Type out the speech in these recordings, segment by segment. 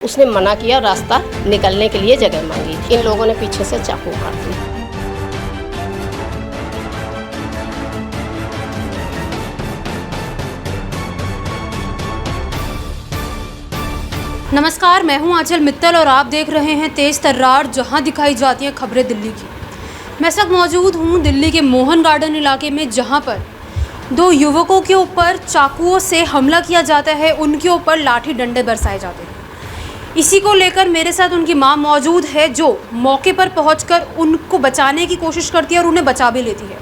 उसने मना किया, रास्ता निकलने के लिए जगह मांगी। इन लोगों ने पीछे से चाकू मार दी। नमस्कार, मैं हूं आंचल मित्तल और आप देख रहे हैं तेज़ तर्रार, जहां दिखाई जाती हैं खबरें दिल्ली की। मैं इस वक्त मौजूद हूं दिल्ली के मोहन गार्डन इलाके में, जहां पर दो युवकों के ऊपर चाकुओं से हमला किया जाता है, उनके ऊपर लाठी डंडे बरसाए जाते हैं। इसी को लेकर मेरे साथ उनकी मां मौजूद है, जो मौके पर पहुंचकर उनको बचाने की कोशिश करती है और उन्हें बचा भी लेती है।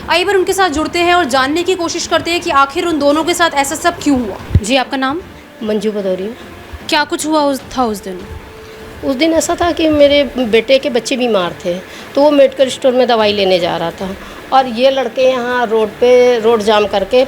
आइए बार उनके साथ जुड़ते हैं और जानने की कोशिश करते हैं कि आखिर उन दोनों के साथ ऐसा सब क्यों हुआ। जी, आपका नाम? मंजू भदौरिया। क्या कुछ हुआ उस दिन? उस दिन ऐसा था कि मेरे बेटे के बच्चे बीमार थे, तो वो मेडिकल स्टोर में दवाई लेने जा रहा था और ये लड़के यहाँ रोड जाम करके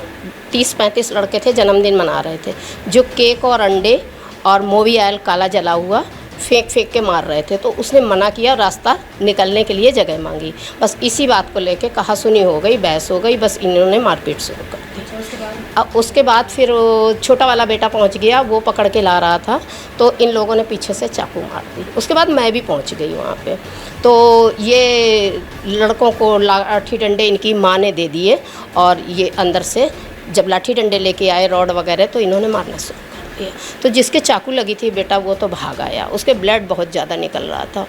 30-35 लड़के थे, जन्मदिन मना रहे थे, जो केक और अंडे और मोवी ऑयल काला जला हुआ फेंक के मार रहे थे। तो उसने मना किया, रास्ता निकलने के लिए जगह मांगी। बस इसी बात को लेके कहा सुनी हो गई, बहस हो गई, बस इन्होंने मारपीट शुरू कर दी। अब उसके बाद फिर छोटा वाला बेटा पहुंच गया, वो पकड़ के ला रहा था, तो इन लोगों ने पीछे से चाकू मार दी। उसके बाद मैं भी पहुंच गई वहाँ पे, तो ये लड़कों को लाठी डंडे इनकी माँ ने दे दिए और ये अंदर से जब लाठी डंडे लेके आए, रॉड वगैरह, तो इन्होंने मारना शुरू कर दिया। तो जिसके चाकू लगी थी बेटा, वो तो भाग आया, उसके ब्लड बहुत ज़्यादा निकल रहा था।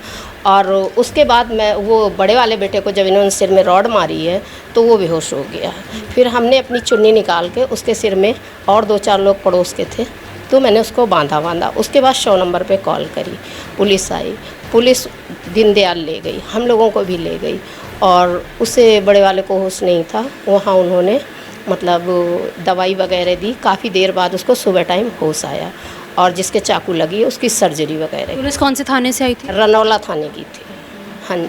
और उसके बाद मैं वो बड़े वाले बेटे को जब इन्होंने सिर में रॉड मारी है तो वो बेहोश हो गया। फिर हमने अपनी चुन्नी निकाल के उसके सिर में, और 2-4 लोग पड़ोस के थे, तो मैंने उसको बांधा। उसके बाद 100 नंबर पे कॉल करी, पुलिस आई, पुलिस दीनदयाल ले गई, हम लोगों को भी ले गई। और उससे बड़े वाले को होश नहीं था, वहाँ उन्होंने मतलब दवाई वगैरह दी। काफ़ी देर बाद उसको सुबह टाइम होश आया और जिसके चाकू लगी उसकी सर्जरी वगैरह। पुलिस कौन से थाने से आई थी? रनौला थाने की थी। हाँ जी।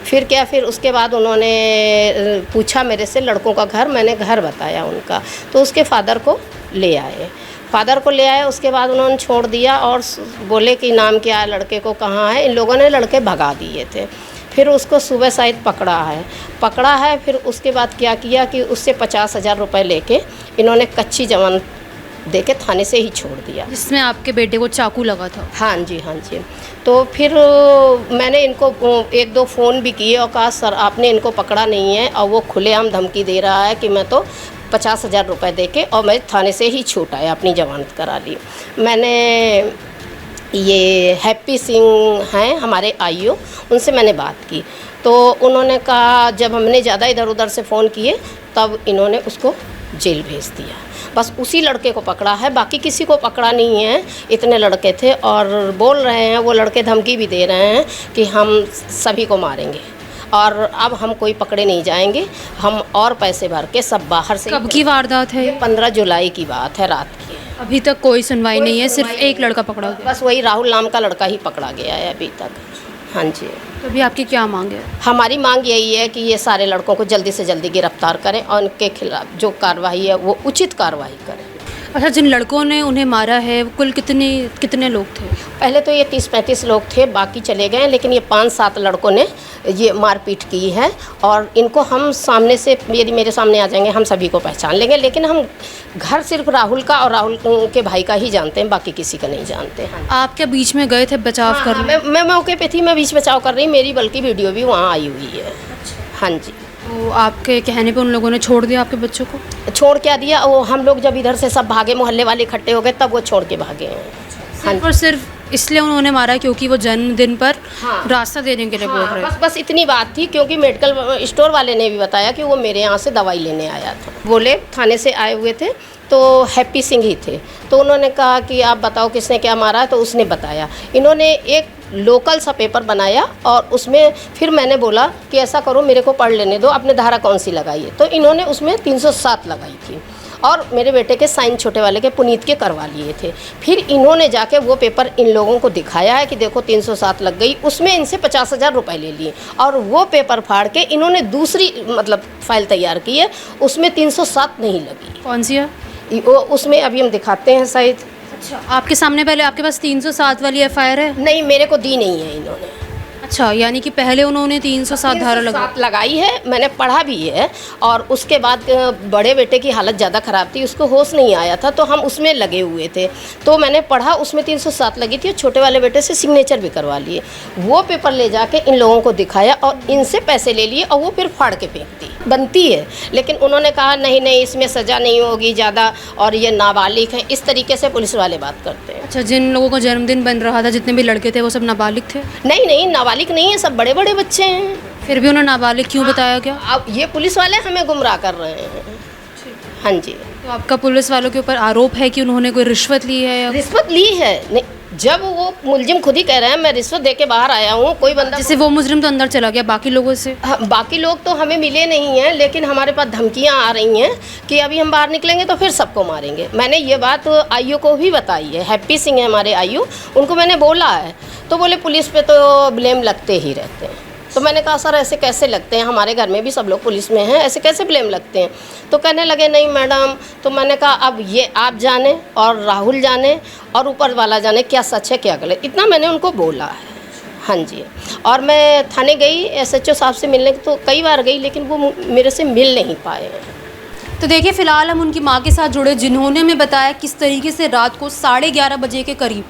फिर उसके बाद उन्होंने पूछा मेरे से लड़कों का घर, मैंने घर बताया उनका, तो उसके फादर को ले आए। उसके बाद उन्होंने छोड़ दिया और बोले कि नाम क्या है लड़के को, कहाँ है। इन लोगों ने लड़के भगा दिए थे। फिर उसको सुबह शायद पकड़ा है। फिर उसके बाद क्या किया कि उससे 50,000 रुपये लेके इन्होंने कच्ची जमानत दे के थाने से ही छोड़ दिया, जिसमें आपके बेटे को चाकू लगा था। हाँ जी। तो फिर मैंने इनको 1-2 फ़ोन भी किए और कहा सर आपने इनको पकड़ा नहीं है, और वो खुलेआम धमकी दे रहा है कि मैं तो 50,000 रुपये दे के, और मैं थाने से ही छूट आया, अपनी जमानत करा ली। मैंने ये हैप्पी सिंह हैं हमारे आईओ, उनसे मैंने बात की, तो उन्होंने कहा, जब हमने ज़्यादा इधर उधर से फ़ोन किए तब इन्होंने उसको जेल भेज दिया। बस उसी लड़के को पकड़ा है, बाकी किसी को पकड़ा नहीं है। इतने लड़के थे और बोल रहे हैं, वो लड़के धमकी भी दे रहे हैं कि हम सभी को मारेंगे और अब हम कोई पकड़े नहीं जाएंगे, हम और पैसे भर के सब बाहर से। कब की वारदात है? 15 जुलाई की बात है, रात की। अभी तक कोई सुनवाई नहीं है, सिर्फ एक लड़का पकड़ा गया। बस वही राहुल नाम का लड़का ही पकड़ा गया है अभी तक। हाँ जी। तो अभी आपकी क्या मांग है? हमारी मांग यही है कि ये सारे लड़कों को जल्दी से जल्दी गिरफ्तार करें और उनके खिलाफ जो कार्रवाई है वो उचित कार्रवाई करें। अच्छा, जिन लड़कों ने उन्हें मारा है कुल कितने लोग थे? पहले तो ये 30-35 लोग थे, बाकी चले गए, लेकिन ये 5-7 लड़कों ने ये मारपीट की है। और इनको हम सामने से, यदि मेरे सामने आ जाएंगे, हम सभी को पहचान लेंगे, लेकिन हम घर सिर्फ राहुल का और राहुल के भाई का ही जानते हैं, बाकी किसी का नहीं जानते हैं। आप क्या बीच में गए थे बचाव करने? मैं मौके पे थी, मैं बीच बचाव कर रही, मेरी बल्कि वीडियो भी वहाँ आई हुई है। हाँ जी। तो आपके कहने पे उन लोगों ने छोड़ दिया आपके बच्चों को? छोड़ क्या दिया, वो हम लोग जब इधर से सब भागे, मोहल्ले वाले इकट्ठे हो गए, तब वो छोड़ के भागे हैं। सिर्फ और सिर्फ इसलिए उन्होंने मारा क्योंकि वो जन्मदिन पर रास्ता देने के लिए बोल रहे थे? बस इतनी बात थी, क्योंकि मेडिकल स्टोर वाले ने भी बताया कि वो मेरे यहाँ से दवाई लेने आया था। बोले थाने से आए हुए थे, तो हैप्पी सिंह ही थे, तो उन्होंने कहा कि आप बताओ किसने क्या मारा है, तो उसने बताया। इन्होंने एक लोकल सा पेपर बनाया और उसमें फिर मैंने बोला कि ऐसा करो, मेरे को पढ़ लेने दो, आपने धारा कौन सी लगाई है, तो इन्होंने उसमें 307 लगाई थी और मेरे बेटे के साइन छोटे वाले के पुनीत के करवा लिए थे। फिर इन्होंने जाके वो पेपर इन लोगों को दिखाया है कि देखो 307 लग गई, उसमें इनसे 50,000 रुपये ले लिए और वो पेपर फाड़ के इन्होंने दूसरी मतलब फाइल तैयार की है, उसमें 307 नहीं लगी। कौन सी है? उसमें अभी हम दिखाते हैं शायद। अच्छा, आपके सामने पहले आपके पास 307 वाली FIR है? नहीं, मेरे को दी नहीं है इन्होंने। अच्छा, यानी कि पहले उन्होंने 307 धारा लगा 307 लगाई है, मैंने पढ़ा भी है। और उसके बाद बड़े बेटे की हालत ज़्यादा ख़राब थी, उसको होश नहीं आया था, तो हम उसमें लगे हुए थे, तो मैंने पढ़ा, उसमें 307 लगी थी। और छोटे वाले बेटे से सिग्नेचर भी करवा लिए। वो पेपर ले जाके इन लोगों को दिखाया और इनसे पैसे ले लिए और वो फिर फाड़ के फेंक दी। बनती है, लेकिन उन्होंने कहा नहीं नहीं, इसमें सज़ा नहीं होगी ज़्यादा, और ये नाबालिग है, इस तरीके से पुलिस वाले बात करते हैं। अच्छा, जिन लोगों का जन्मदिन बन रहा था, जितने भी लड़के थे, वो सब नाबालिग थे? नहीं नहीं, नाबालिग नहीं है, सब बड़े बड़े बच्चे हैं। फिर भी उन्हें नाबालिग क्यों बताया गया? अब ये पुलिस वाले हमें गुमराह कर रहे हैं। हाँ जी। तो आपका पुलिस वालों के ऊपर आरोप है कि उन्होंने कोई रिश्वत ली है या रिश्वत ली है? नहीं, जब वो मुलजिम खुद ही कह रहे हैं मैं रिश्वत दे के बाहर आया हूँ, कोई बंदा जैसे वो मुजरिम तो अंदर चला गया, बाकी लोगों से? हाँ, बाकी लोग तो हमें मिले नहीं हैं, लेकिन हमारे पास धमकियां आ रही हैं कि अभी हम बाहर निकलेंगे तो फिर सबको मारेंगे। मैंने ये बात आईओ को भी बताई है, हैप्पी सिंह है हमारे आईओ, उनको मैंने बोला है, तो बोले पुलिस पे तो ब्लेम लगते ही रहते हैं। तो मैंने कहा सर ऐसे कैसे लगते हैं, हमारे घर में भी सब लोग पुलिस में हैं, ऐसे कैसे ब्लेम लगते हैं? तो कहने लगे नहीं मैडम। तो मैंने कहा अब ये आप जाने और राहुल जाने और ऊपर वाला जाने क्या सच है क्या गलत, इतना मैंने उनको बोला है। हाँ जी। और मैं थाने गई, SHO साहब से मिलने तो कई बार गई, लेकिन वो मेरे से मिल नहीं पाए। तो देखिए, फ़िलहाल हम उनकी माँ के साथ जुड़े, जिन्होंने हमें बताया किस तरीके से रात को 11:30 बजे के करीब,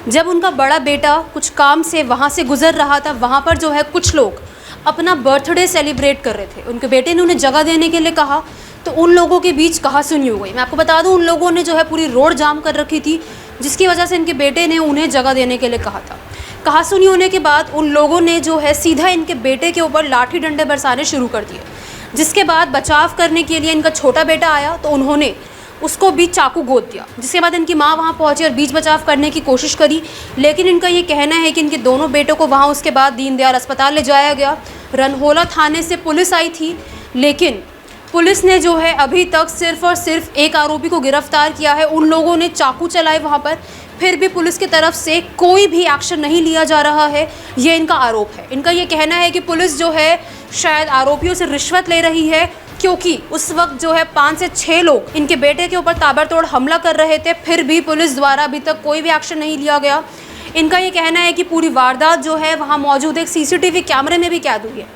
जब उनका बड़ा बेटा कुछ काम से वहाँ से गुज़र रहा था, वहाँ पर जो है कुछ लोग अपना बर्थडे सेलिब्रेट कर रहे थे। उनके बेटे ने उन्हें जगह देने के लिए कहा, तो उन लोगों के बीच कहासुनी हो गई। मैं आपको बता दूं, उन लोगों ने जो है पूरी रोड जाम कर रखी थी, जिसकी वजह से इनके बेटे ने उन्हें जगह देने के लिए कहा था। कहासुनी होने के बाद उन लोगों ने जो है सीधा इनके बेटे के ऊपर लाठी डंडे बरसाने शुरू कर दिए, जिसके बाद बचाव करने के लिए इनका छोटा बेटा आया, तो उन्होंने उसको भी चाकू गोद दिया। जिसके बाद इनकी माँ वहाँ पहुँची और बीच बचाव करने की कोशिश करी, लेकिन इनका ये कहना है कि इनके दोनों बेटों को वहाँ उसके बाद दीनदयाल अस्पताल ले जाया गया। रनहोला थाने से पुलिस आई थी, लेकिन पुलिस ने जो है अभी तक सिर्फ और सिर्फ एक आरोपी को गिरफ्तार किया है। उन लोगों ने चाकू चलाए वहाँ पर, फिर भी पुलिस की तरफ से कोई भी एक्शन नहीं लिया जा रहा है, ये इनका आरोप है। इनका ये कहना है कि पुलिस जो है शायद आरोपियों से रिश्वत ले रही है, क्योंकि उस वक्त जो है 5 से 6 लोग इनके बेटे के ऊपर ताबड़तोड़ हमला कर रहे थे, फिर भी पुलिस द्वारा अभी तक कोई भी एक्शन नहीं लिया गया। इनका ये कहना है कि पूरी वारदात जो है वहाँ मौजूद एक CCTV कैमरे में भी कैद हुई है,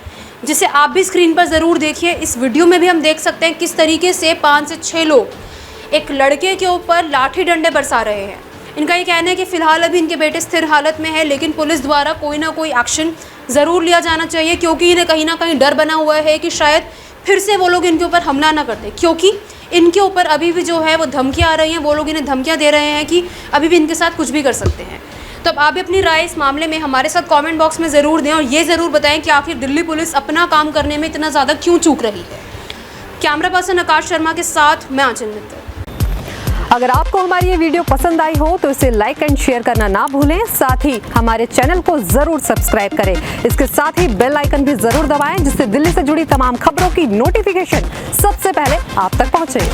जिसे आप भी स्क्रीन पर ज़रूर देखिए। इस वीडियो में भी हम देख सकते हैं किस तरीके से 5 से 6 लोग एक लड़के के ऊपर लाठी डंडे बरसा रहे हैं। इनका ये कहना है कि फ़िलहाल अभी इनके बेटे स्थिर हालत में है, लेकिन पुलिस द्वारा कोई ना कोई एक्शन ज़रूर लिया जाना चाहिए, क्योंकि इन्हें कहीं ना कहीं डर बना हुआ है कि शायद फिर से वो लोग इनके ऊपर हमला ना करते, क्योंकि इनके ऊपर अभी भी जो है वो धमकियाँ आ रही हैं। वो लोग इन्हें धमकियाँ दे रहे हैं कि अभी भी इनके साथ कुछ भी कर सकते हैं। तो अब आप भी अपनी राय इस मामले में हमारे साथ कमेंट बॉक्स में ज़रूर दें और ये ज़रूर बताएं कि आखिर दिल्ली पुलिस अपना काम करने में इतना ज़्यादा क्यों चूक रही है। कैमरा पर्सन आकाश शर्मा के साथ मैं आंचल मित्तल। अगर आपको हमारी ये वीडियो पसंद आई हो तो इसे लाइक एंड शेयर करना ना भूलें। साथ ही हमारे चैनल को जरूर सब्सक्राइब करें। इसके साथ ही बेल आइकन भी जरूर दबाएं, जिससे दिल्ली से जुड़ी तमाम खबरों की नोटिफिकेशन सबसे पहले आप तक पहुंचे।